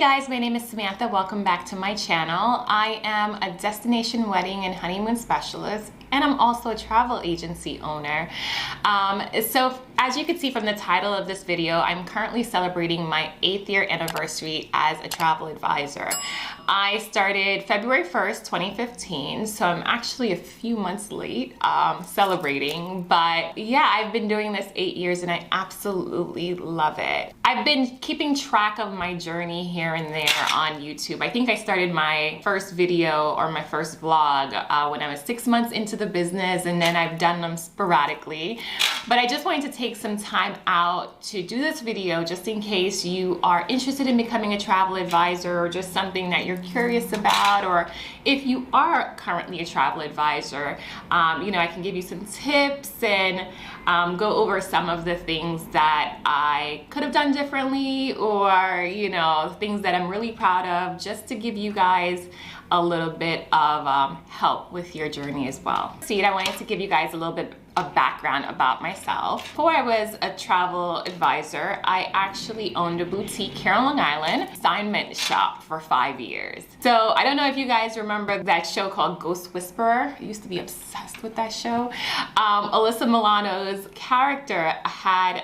guys, my name is Samantha. Welcome back to my channel. I am a destination wedding and honeymoon specialist, and I'm also a travel agency owner. So as you can see from the title of this video, I'm currently celebrating my 8th year anniversary as a travel advisor. I started February 1st, 2015, so I'm actually a few months late celebrating, but yeah, I've been doing this 8 years and I absolutely love it. I've been keeping track of my journey here and there on YouTube. I think I started my first video or my first vlog when I was 6 months into the business, and then I've done them sporadically. But I just wanted to take some time out to do this video just in case you are interested in becoming a travel advisor or just something that you're curious about, or if you are currently a travel advisor, I can give you some tips and go over some of the things that I could have done differently, or things that I'm really proud of, just to give you guys a little bit of help with your journey as well. I wanted to give you guys a little bit of background about myself. Before I was a travel advisor, I actually owned a boutique here on Long Island, consignment shop for 5 years. So I don't know if you guys remember that show called Ghost Whisperer. I used to be obsessed with that show. Alyssa Milano's character had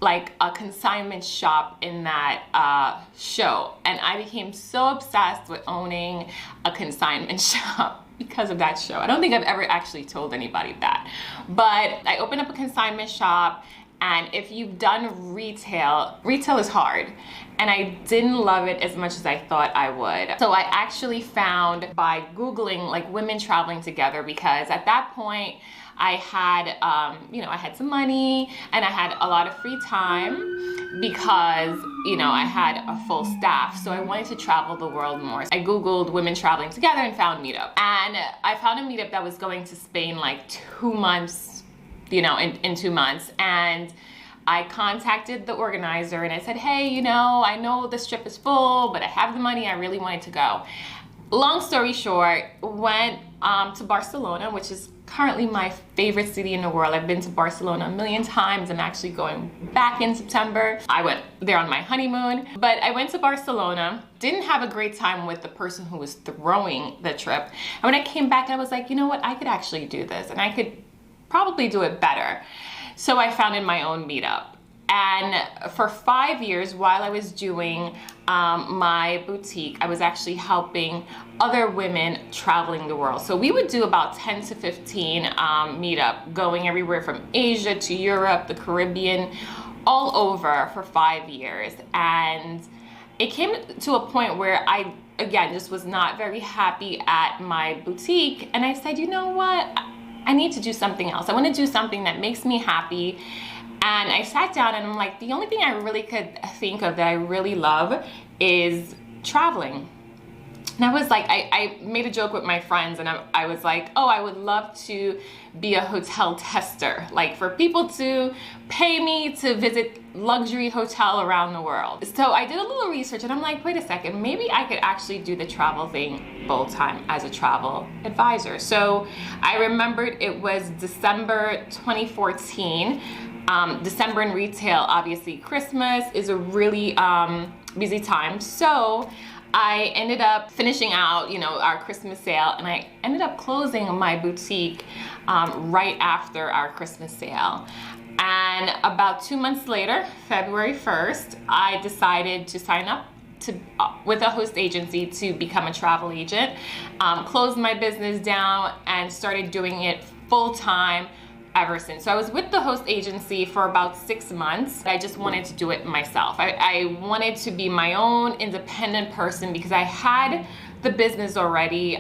like a consignment shop in that show, and I became so obsessed with owning a consignment shop because of that show. I don't think I've ever actually told anybody that, but I opened up a consignment shop, and if you've done retail is hard, and I didn't love it as much as I thought I would. So I actually found, by Googling like women traveling together, because at that point I had, I had some money and I had a lot of free time because, I had a full staff. So I wanted to travel the world more. I Googled women traveling together and found Meetup. And I found a Meetup that was going to Spain like 2 months, in 2 months. And I contacted the organizer and I said, hey, I know this trip is full, but I have the money. I really wanted to go. Long story short, went to Barcelona, which is currently my favorite city in the world. I've been to Barcelona a million times. I'm actually going back in September. I went there on my honeymoon, but I went to Barcelona, didn't have a great time with the person who was throwing the trip. And when I came back, I was like, you know what, I could actually do this and I could probably do it better. So I founded my own Meetup. And for 5 years, while I was doing my boutique, I was actually helping other women traveling the world. So we would do about 10 to 15 Meetup, going everywhere from Asia to Europe, the Caribbean, all over for 5 years. And it came to a point where I, again, just was not very happy at my boutique. And I said, you know what? I need to do something else. I want to do something that makes me happy. And I sat down and I'm like, the only thing I really could think of that I really love is traveling. And I was like, I made a joke with my friends, and I was like, oh, I would love to be a hotel tester, like for people to pay me to visit luxury hotel around the world. So I did a little research and I'm like, wait a second, maybe I could actually do the travel thing full time as a travel advisor. So I remembered it was December 2014. December in retail, obviously Christmas is a really busy time. So I ended up finishing out, our Christmas sale, and I ended up closing my boutique right after our Christmas sale. And about 2 months later, February 1st, I decided to sign up with a host agency to become a travel agent, closed my business down and started doing it full time ever since. So I was with the host agency for about 6 months. I just wanted to do it myself. I wanted to be my own independent person because I had the business already.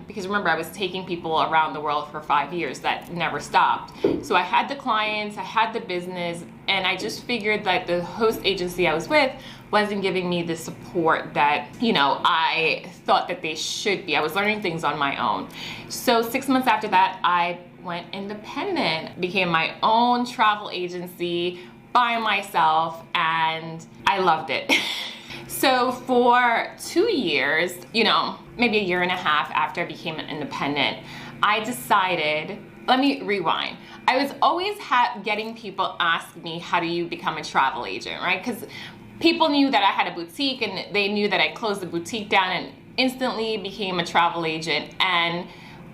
Because remember, I was taking people around the world for 5 years. That never stopped. So I had the clients, I had the business, and I just figured that the host agency I was with wasn't giving me the support that, I thought that they should be. I was learning things on my own. So 6 months after that, I went independent, became my own travel agency by myself, and I loved it. So for 2 years, maybe a year and a half after I became an independent, I decided, let me rewind. I was always getting people ask me, how do you become a travel agent, right? Because people knew that I had a boutique, and they knew that I closed the boutique down and instantly became a travel agent and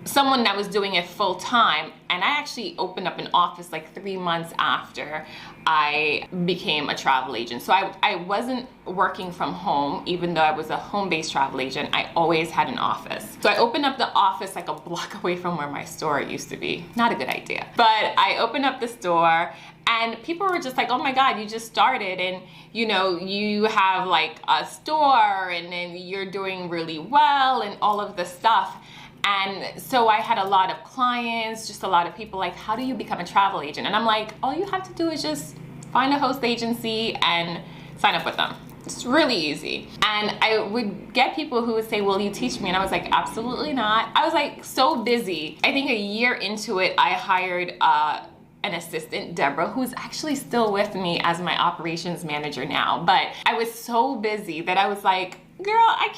someone that was doing it full time. And I actually opened up an office like 3 months after I became a travel agent. So I wasn't working from home, even though I was a home-based travel agent. I always had an office. So I opened up the office like a block away from where my store used to be. Not a good idea. But I opened up the store, and people were just like, oh my God, you just started, and you know, you have like a store, and then you're doing really well and all of this stuff. And so I had a lot of clients, just a lot of people like, how do you become a travel agent? And I'm like, all you have to do is just find a host agency and sign up with them. It's really easy. And I would get people who would say, will you teach me? And I was like, absolutely not. I was like so busy. I think a year into it, I hired an assistant, Deborah, who's actually still with me as my operations manager now. But I was so busy that I was like, girl, I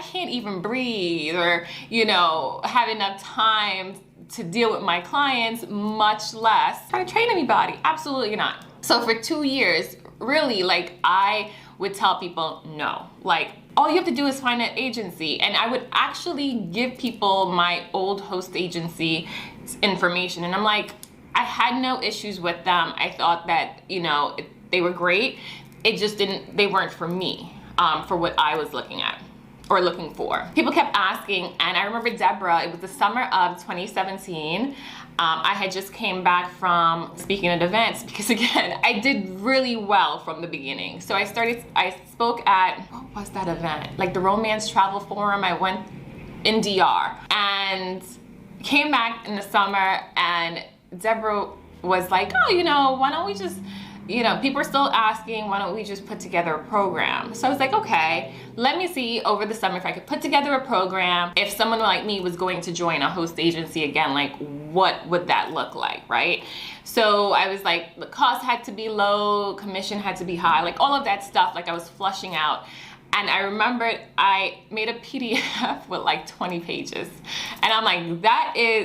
can't even breathe or, you know, have enough time to deal with my clients, much less try to train anybody. Absolutely not. So for 2 years, really, like, I would tell people no. Like, all you have to do is find an agency. And I would actually give people my old host agency information. And I'm like, I had no issues with them. I thought that, you know, they were great. It just they weren't for me, for what I was looking at or looking for. People kept asking, and I remember Deborah, it was the summer of 2017. I had just came back from speaking at events because, again, I did really well from the beginning. So I spoke at, what was that event? Like the Romance Travel Forum. I went in DR and came back in the summer, and Deborah was like, oh, you know, why don't we just, you know, people are still asking, why don't we just put together a program? So I was like, okay, let me see over the summer if I could put together a program. If someone like me was going to join a host agency again, like what would that look like, right? So I was like, the cost had to be low, commission had to be high, like all of that stuff, like I was flushing out. And I remembered I made a PDF with like 20 pages. And I'm like,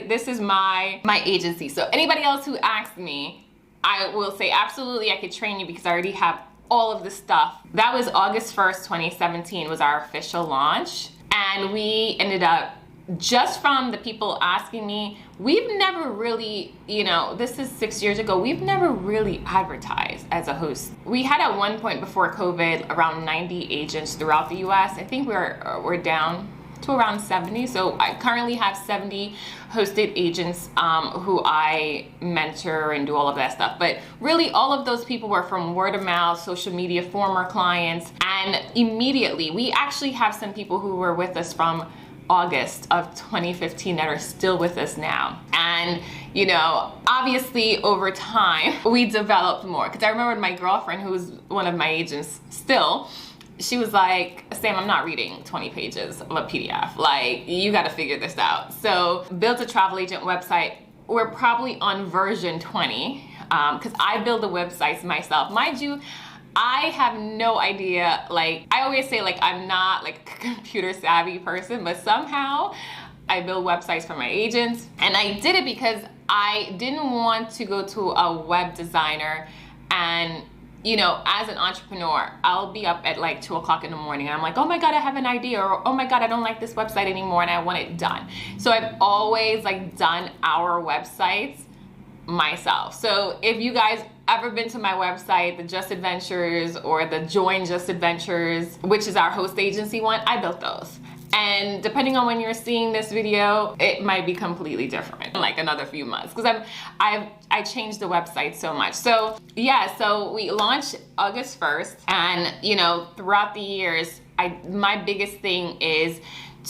this is my agency. So anybody else who asks me, I will say absolutely I could train you because I already have all of the stuff. That was August 1st, 2017 was our official launch. And we ended up, just from the people asking me, we've never really, you know, this is 6 years ago, we've never really advertised as a host. We had at one point before COVID around 90 agents throughout the US. I think we're down to around 70. So I currently have 70 hosted agents who I mentor and do all of that stuff. But really all of those people were from word of mouth, social media, former clients. And immediately, we actually have some people who were with us from August of 2015 that are still with us now. And, you know, obviously over time, we developed more. Because I remember my girlfriend, who's one of my agents still, she was like, Sam, I'm not reading 20 pages of a PDF. Like, you got to figure this out. So built a travel agent website. We're probably on version 20 because I build the websites myself. Mind you, I have no idea. Like, I always say, like, I'm not like a computer savvy person, but somehow I build websites for my agents. And I did it because I didn't want to go to a web designer and, you know, as an entrepreneur, I'll be up at like 2 o'clock in the morning and I'm like, oh my God, I have an idea, or oh my God, I don't like this website anymore and I want it done. So I've always like done our websites myself. So if you guys ever been to my website, the Just Adventures or the Join Just Adventures, which is our host agency one, I built those. And depending on when you're seeing this video, it might be completely different in like another few months because I changed the website so much. So yeah, so we launched August 1st, and you know, throughout the years, my biggest thing is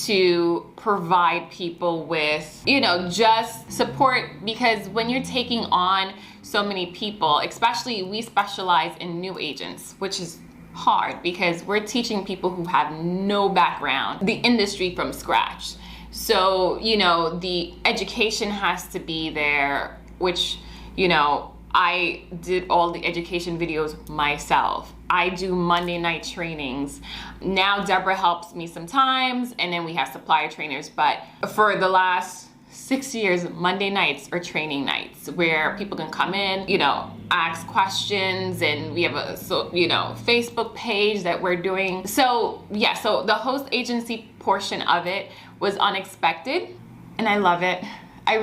to provide people with, you know, just support, because when you're taking on so many people, especially we specialize in new agents, which is hard because we're teaching people who have no background, the industry from scratch. So, you know, the education has to be there, which, you know, I did all the education videos myself. I do Monday night trainings. Now Deborah helps me sometimes, and then we have supplier trainers. But for the last 6 years, Monday nights are training nights where people can come in, you know, ask questions, and we have a Facebook page that we're doing. So yeah, so the host agency portion of it was unexpected, and I love it. I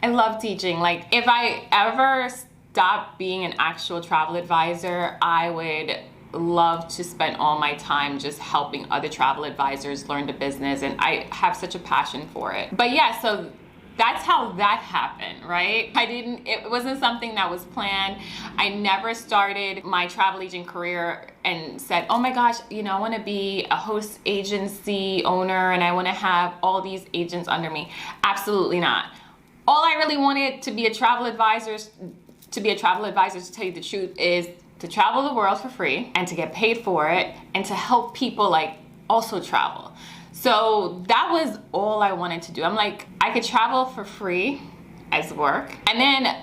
love teaching. Like, if I ever stop being an actual travel advisor, I would love to spend all my time just helping other travel advisors learn the business, and I have such a passion for it. But yeah, so that's how that happened, right? It wasn't something that was planned. I never started my travel agent career and said, oh my gosh, I want to be a host agency owner and I want to have all these agents under me. Absolutely not. All I really wanted to be a travel advisor, to tell you the truth, is to travel the world for free and to get paid for it and to help people like also travel. So that was all I wanted to do. I'm like, I could travel for free as work, and then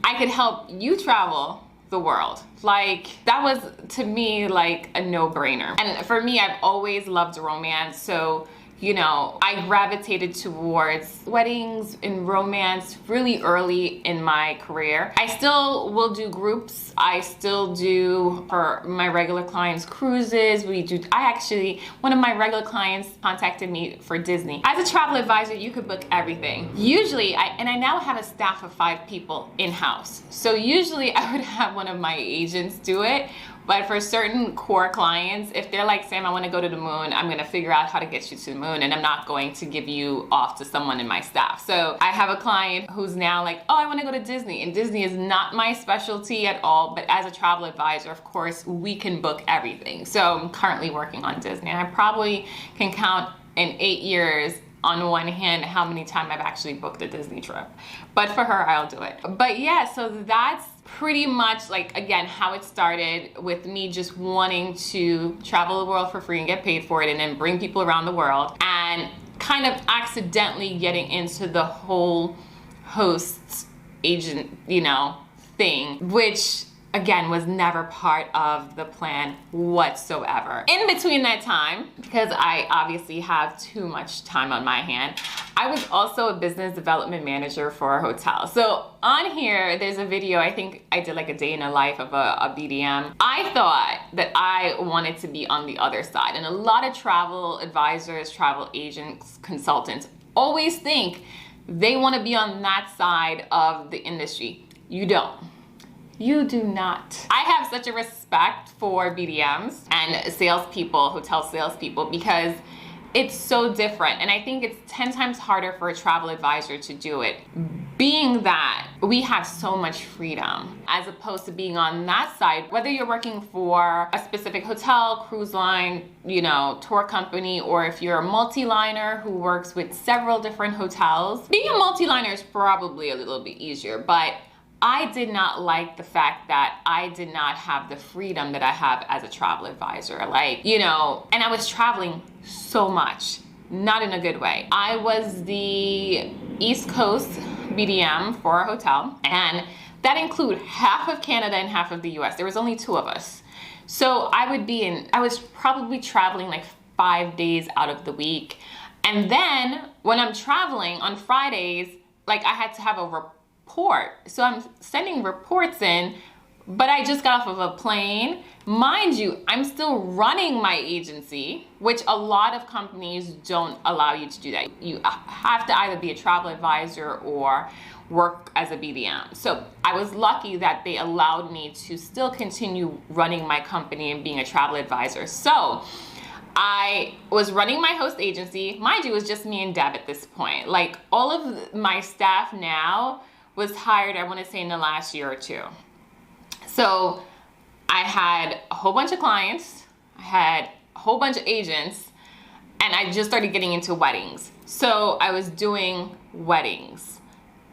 I could help you travel the world. Like, that was, to me, like a no-brainer. And for me, I've always loved romance, so I gravitated towards weddings and romance really early in my career. I still will do groups. I still do, for my regular clients, cruises. One of my regular clients contacted me for Disney. As a travel advisor, you could book everything. Usually, I now have a staff of 5 people in-house. So usually I would have one of my agents do it. But for certain core clients, if they're like, Sam, I want to go to the moon, I'm going to figure out how to get you to the moon, and I'm not going to give you off to someone in my staff. So I have a client who's now like, oh, I want to go to Disney, and Disney is not my specialty at all, but as a travel advisor, of course, we can book everything. So I'm currently working on Disney, and I probably can count in 8 years on one hand how many times I've actually booked a Disney trip. But for her, I'll do it. But yeah, so that's pretty much, like, again, how it started, with me just wanting to travel the world for free and get paid for it, and then bring people around the world, and kind of accidentally getting into the whole host agent, thing, which again was never part of the plan whatsoever. In between that time, because I obviously have too much time on my hand, I was also a business development manager for a hotel. So on here, there's a video, I think I did like a day in the life of a BDM. I thought that I wanted to be on the other side. And a lot of travel advisors, travel agents, consultants always think they want to be on that side of the industry. You don't. You do not. I have such a respect for BDMs and salespeople, hotel salespeople, because it's so different. And I think it's 10 times harder for a travel advisor to do it, being that we have so much freedom, as opposed to being on that side, whether you're working for a specific hotel, cruise line, tour company, or if you're a multi-liner who works with several different hotels. Being a multi-liner is probably a little bit easier, but I did not like the fact that I did not have the freedom that I have as a travel advisor. And I was traveling so much, not in a good way. I was the East Coast BDM for a hotel, and that included half of Canada and half of the US. There was only 2 of us. So I was probably traveling like 5 days out of the week. And then when I'm traveling on Fridays, like, I had to have a report. So I'm sending reports in, but I just got off of a plane. Mind you, I'm still running my agency, which a lot of companies don't allow you to do that. You have to either be a travel advisor or work as a BDM. So I was lucky that they allowed me to still continue running my company and being a travel advisor. So I was running my host agency. Mind you, it was just me and Deb at this point. Like, all of my staff now was hired, I want to say, in the last year or 2. So I had a whole bunch of clients, I had a whole bunch of agents, and I just started getting into weddings. So I was doing weddings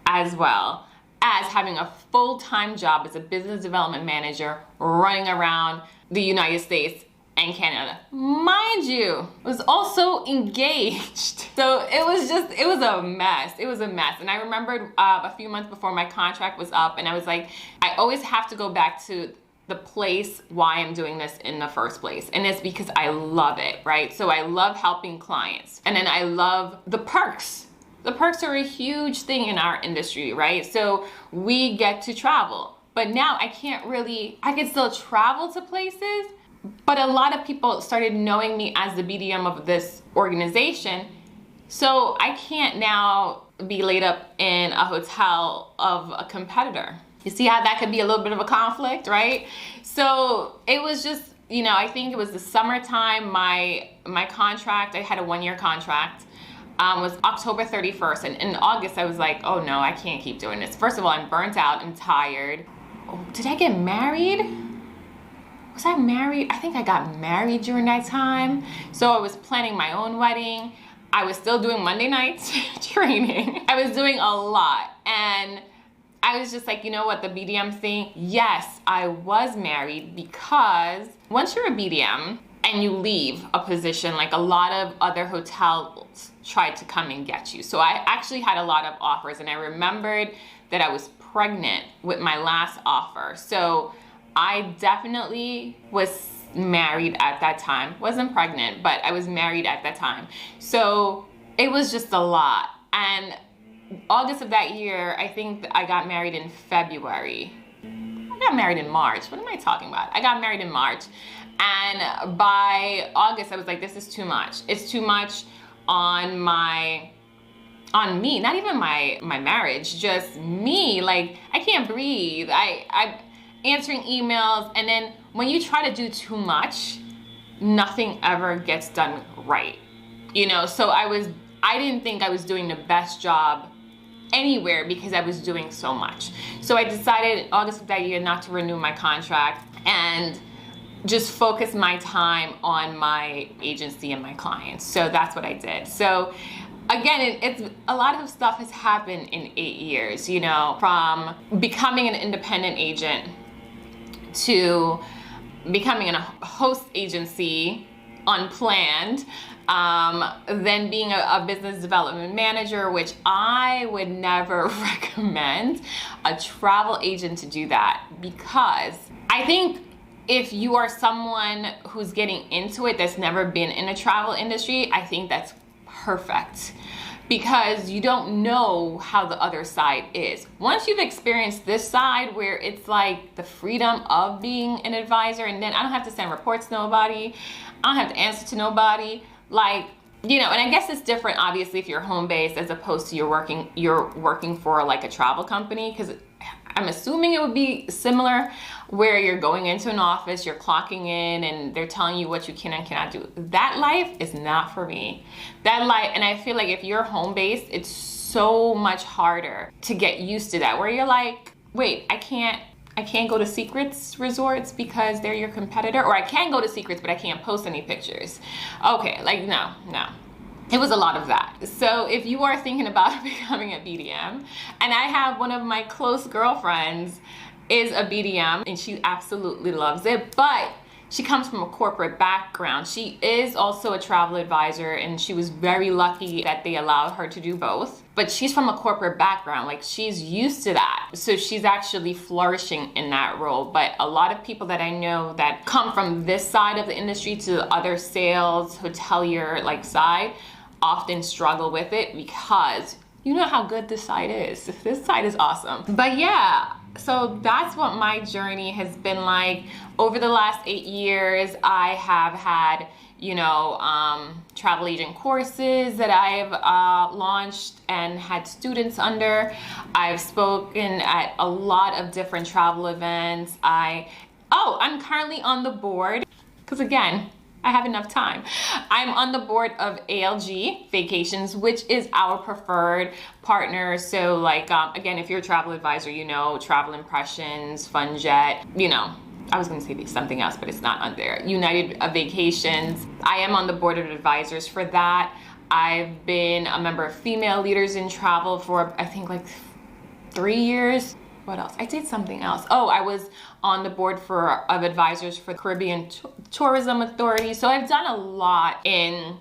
as well as having a full-time job as a business development manager, running around the United States and Canada. Mind you, I was also engaged. So it was a mess. It was a mess. And I remembered a few months before my contract was up, and I was like, I always have to go back to the place why I'm doing this in the first place. And it's because I love it, right? So I love helping clients. And then I love the perks. The perks are a huge thing in our industry, right? So we get to travel. but now I can't really, I can still travel to places, but a lot of people started knowing me as the BDM of this organization. So I can't now be laid up in a hotel of a competitor. You see how that could be a little bit of a conflict, right? So it was just, you know, I think it was the summertime, my contract, I had a 1-year contract, was October 31st. And in August, I was like, oh no, I can't keep doing this. First of all, I'm burnt out, I'm tired. Oh, did I get married? Was I married? I think I got married during that time. So I was planning my own wedding. I was still doing Monday nights training. I was doing a lot. And I was just like, you know what, the BDM thing, yes, I was married, because once you're a BDM and you leave a position, like a lot of other hotels tried to come and get you. So I actually had a lot of offers, and I remembered that I was pregnant with my last offer. So I definitely was married at that time. Wasn't pregnant, but I was married at that time. So it was just a lot. And August of that year, I think I got married in February. I got married in March. What am I talking about? I got married in March. And by August, I was like, this is too much. It's too much on me, not even my marriage, just me. Like, I can't breathe. I'm answering emails, and then when you try to do too much, nothing ever gets done right. You know, so I didn't think I was doing the best job anywhere because I was doing so much. So I decided in August of that year not to renew my contract and just focus my time on my agency and my clients. So that's what I did. So again, it's a lot of stuff has happened in 8 years, you know, from becoming an independent agent to becoming a host agency unplanned, then being a business development manager, which I would never recommend a travel agent to do that, because I think if you are someone who's getting into it that's never been in a travel industry, I think that's perfect, because you don't know how the other side is. Once you've experienced this side where it's like the freedom of being an advisor, and then I don't have to send reports to nobody, I don't have to answer to nobody, like, you know, and I guess it's different obviously if you're home-based as opposed to you're working for like a travel company, because I'm assuming it would be similar where you're going into an office, you're clocking in, and they're telling you what you can and cannot do. That life is not for me. That life, and I feel like if you're home-based, it's so much harder to get used to that, where you're like, wait, I can't go to Secrets resorts because they're your competitor, or I can go to Secrets, but I can't post any pictures. Okay, like, no. It was a lot of that. So if you are thinking about becoming a BDM, and I have one of my close girlfriends is a BDM, and she absolutely loves it, but she comes from a corporate background. She is also a travel advisor, and she was very lucky that they allowed her to do both. But she's from a corporate background, like she's used to that. So she's actually flourishing in that role. But a lot of people that I know that come from this side of the industry to the other sales, hotelier like side, often struggle with it, because you know how good this side is. This side is awesome. But yeah, so that's what my journey has been like. Over the last 8 years, I have had, you know, travel agent courses that I've launched and had students under. I've spoken at a lot of different travel events. I'm currently on the board, because again, I have enough time. I'm on the board of ALG Vacations, which is our preferred partner. So like, again, if you're a travel advisor, you know, Travel Impressions, FunJet, you know, I was gonna say something else, but it's not on there. United Vacations. I am on the board of advisors for that. I've been a member of Female Leaders in Travel for, I think, like 3 years. What else? I did something else. Oh, I was on the board of advisors for Caribbean Tourism Authority. So I've done a lot in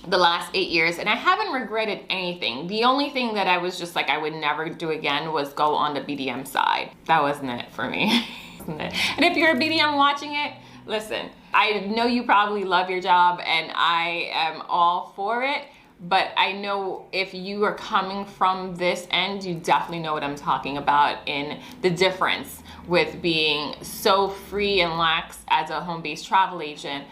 the last 8 years, and I haven't regretted anything. The only thing that I was just like I would never do again was go on the BDM side. That wasn't it for me. And if you're a BDM watching it, listen, I know you probably love your job, and I am all for it, but I know if you are coming from this end, you definitely know what I'm talking about in the difference with being so free and lax as a home-based travel agent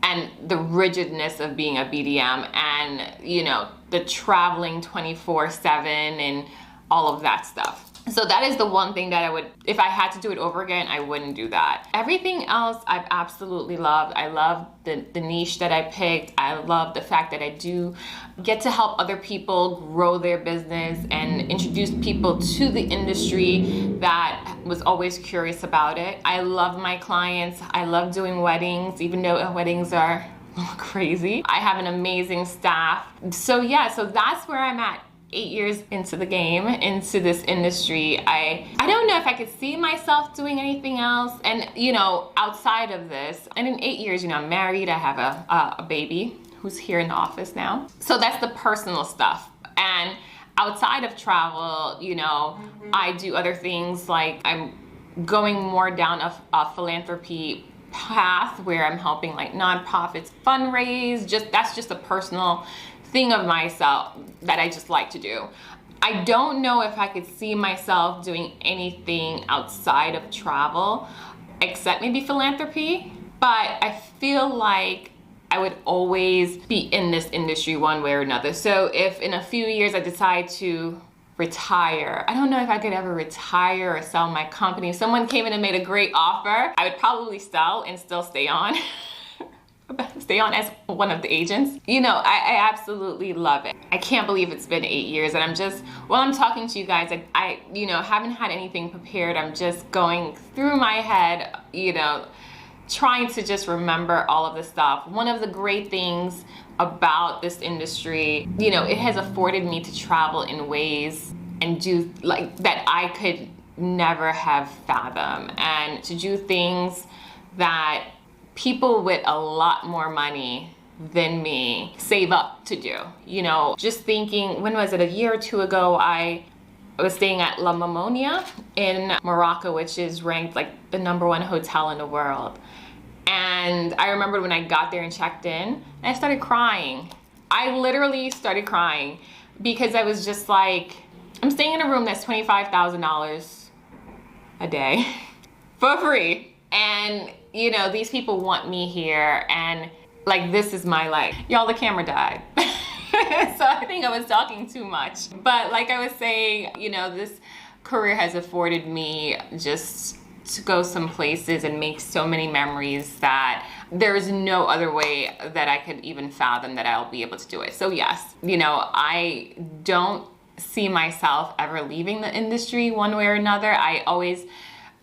and the rigidness of being a BDM and, you know, the traveling 24/7 and all of that stuff. So that is the one thing that I would, if I had to do it over again, I wouldn't do that. Everything else I've absolutely loved. I love the niche that I picked. I love the fact that I do get to help other people grow their business and introduce people to the industry that was always curious about it. I love my clients. I love doing weddings, even though weddings are crazy. I have an amazing staff. So yeah, so that's where I'm at. 8 years into the game, into this industry. I don't know if I could see myself doing anything else, and you know, outside of this. And in 8 years, you know, I'm married, I have a baby who's here in the office now. So that's the personal stuff. And outside of travel, you know, I do other things, like I'm going more down a philanthropy path where I'm helping like nonprofits fundraise. That's just a personal thing of myself that I just like to do. I don't know if I could see myself doing anything outside of travel except maybe philanthropy, but I feel like I would always be in this industry one way or another. So if in a few years I decide to retire, I don't know if I could ever retire or sell my company. If someone came in and made a great offer, I would probably sell and still stay on. Stay on as one of the agents. You know, I absolutely love it. I can't believe it's been 8 years, and I'm just, while I'm talking to you guys, I you know, haven't had anything prepared. I'm just going through my head, you know, trying to just remember all of this stuff. One of the great things about this industry, you know, it has afforded me to travel in ways and do like that I could never have fathomed, and to do things that people with a lot more money than me save up to do. You know, just thinking, when was it, a year or two ago, I was staying at La Mamounia in Morocco, which is ranked like the #1 hotel in the world. And I remember when I got there and checked in, and I started crying. I literally started crying because I was just like, I'm staying in a room that's $25,000 a day for free. And you know, these people want me here, and like, this is my life. Y'all, the camera died. So I think I was talking too much. But like I was saying, you know, this career has afforded me just to go some places and make so many memories that there is no other way that I could even fathom that I'll be able to do it. So yes, you know, I don't see myself ever leaving the industry one way or another. I always,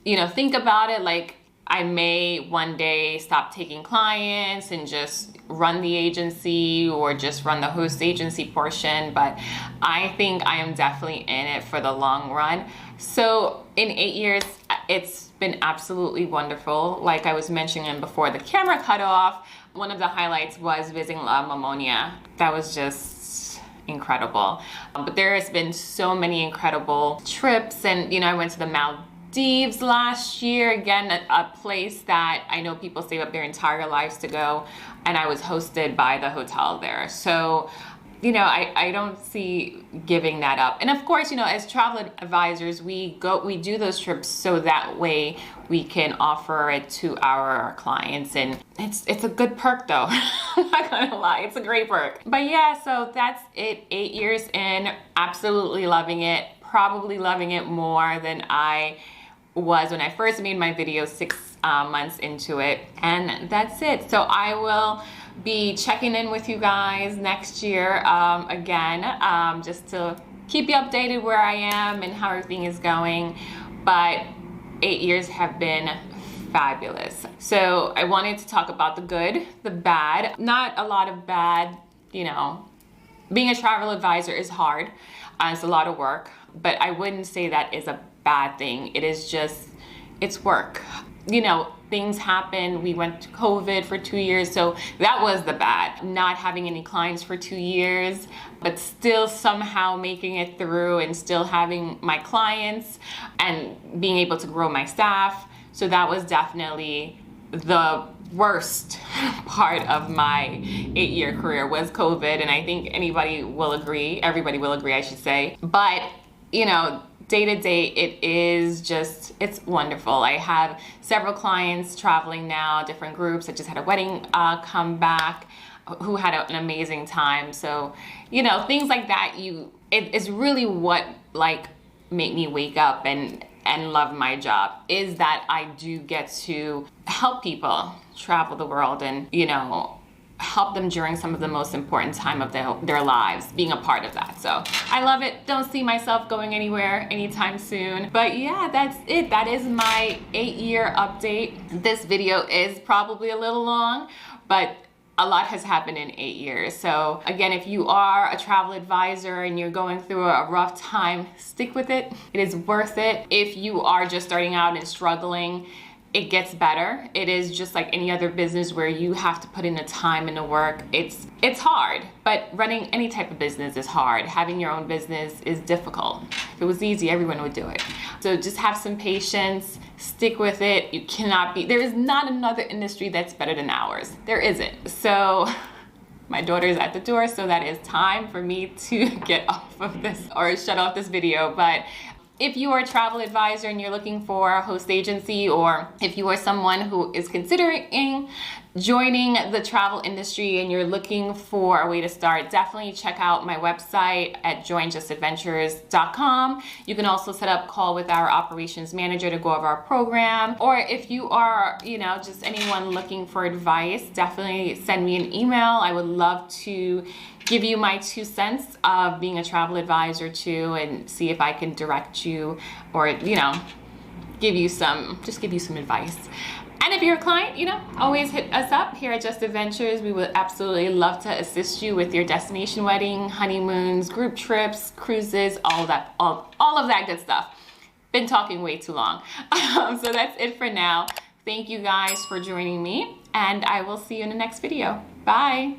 you know, think about it like, I may one day stop taking clients and just run the agency or just run the host agency portion, but I think I am definitely in it for the long run. So in 8 years, it's been absolutely wonderful. Like I was mentioning before the camera cut off, one of the highlights was visiting La Mamounia. That was just incredible. But there has been so many incredible trips, and you know, I went to the Maldives last year, again, a place that I know people save up their entire lives to go, and I was hosted by the hotel there. So, you know, I don't see giving that up. And of course, you know, as travel advisors, we do those trips so that way we can offer it to our clients, and it's a good perk though. I'm not gonna lie, it's a great perk. But yeah, so that's it. 8 years in, absolutely loving it. Probably loving it more than I was when I first made my video 6 months into it. And that's it. So I will be checking in with you guys next year again, just to keep you updated where I am and how everything is going. But 8 years have been fabulous. So I wanted to talk about the good, the bad. Not a lot of bad, you know. Being a travel advisor is hard. It's a lot of work, but I wouldn't say that is a bad thing. It is just, it's work. You know, things happen. We went to COVID for 2 years, so that was the bad. Not having any clients for 2 years, but still somehow making it through and still having my clients and being able to grow my staff. So that was definitely the worst part of my 8-year career was COVID, and I think everybody will agree, I should say. But, you know, day to day, it is just, it's wonderful. I have several clients traveling now, different groups. I just had a wedding come back who had an amazing time. So, you know, things like that, it is really what like make me wake up and love my job, is that I do get to help people travel the world and, you know, help them during some of the most important time of their lives, being a part of that. So I love it. Don't see myself going anywhere anytime soon. But yeah, that's it. That is my 8-year update. This video is probably a little long, but a lot has happened in 8 years. So again, if you are a travel advisor and you're going through a rough time, stick with it. It is worth it. If you are just starting out and struggling, it gets better. It is just like any other business where you have to put in the time and the work. It's hard, but running any type of business is hard. Having your own business is difficult. If it was easy, everyone would do it. So just have some patience, stick with it. There is not another industry that's better than ours. There isn't. So my daughter is at the door, so that is time for me to get off of this or shut off this video. But if you are a travel advisor and you're looking for a host agency, or if you are someone who is considering joining the travel industry and you're looking for a way to start, definitely check out my website at joinjustadventures.com. You can also set up a call with our operations manager to go over our program. Or if you are, you know, just anyone looking for advice, definitely send me an email. I would love to give you my 2 cents of being a travel advisor too, and see if I can direct you or, you know, give you some advice. And if you're a client, you know, always hit us up here at Just Adventures. We would absolutely love to assist you with your destination wedding, honeymoons, group trips, cruises, all of that good stuff. Been talking way too long. So that's it for now. Thank you guys for joining me, and I will see you in the next video. Bye.